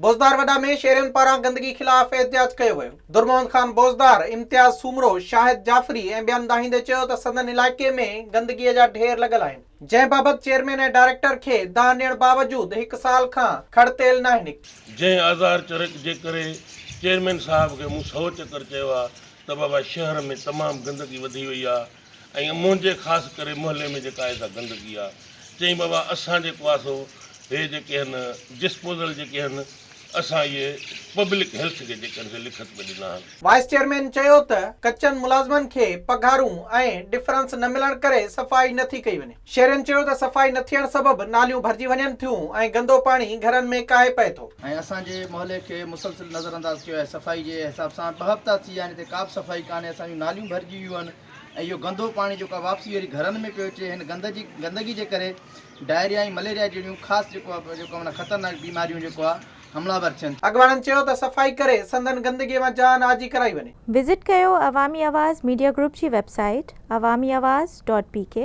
बोजदार वडा में शहरनि पारां गंदगी खिलाफ एहतजाज कयो वियो। दुरमोहन खान बोजदार, इम्तियाज सूमरो, शाहिद जाफरी ऐं ॿियनि दाहींदे चयो त संदन इलाइक़े में गंदगीअ जा ढेर लॻल आहिनि, जंहिं बाबति चेयरमैन ऐं डायरेक्टर खे दाह ॾियण बावजूदि 1 साल खां खड़तेल नाहे निकिती। जंहिं आज़ार चरक जे करे चेयरमैन साहब खे मूं 100 चकर चयो आहे त बाबा शहर में तमामु गंदगी वधी वई आहे ऐं मुंहिंजे ख़ासि करे मोहल्ले में जेका आहे गंदगी आहे, चई बाबा असां जेको आहे सो हे जेके आहिनि डिस्पोजल जेके आहिनि असां इहे पब्लिक हेल्थ खे जेके आहिनि लिखत में ॾिना आहिनि। वाइस चेयरमैन चयो त कचनि मुलाज़िमनि खे पघारूं ऐं डिफरेंस न मिलण करे सफ़ाई नथी कई वञे। शहरनि चयो त सफ़ाई न थियण सबबि नालियूं भरिजी वञनि थियूं ऐं गंदो पाणी घरनि में काहे पए थो। ऐं असांजे मोहल्ले खे मुसलसिल नज़रअंदाज़ कयो आहे। सफ़ाई जे हिसाब सां 2 हफ़्ता थी विया आहिनि, हिते का बि सफ़ाई कान्हे। असांजूं नालियूं भरिजी वियूं आहिनि ऐं इहो गंदो पाणी जेको आहे वापसी वरी घरनि में पियो अचे। हिन गंदगी जे करे डायरिया ऐं मलेरिया जहिड़ियूं ख़ासि जेको माना ख़तरनाक बीमारियूं जेको आहे हमलावर थियनि। अॻवाननि चयो त सफ़ाई करे संदन गंदगीअ मां जान आजी कराई वञे। विज़िट कयो अवामी आवाज़ मीडिया ग्रुप जी वेबसाइट awamiawaz.pk।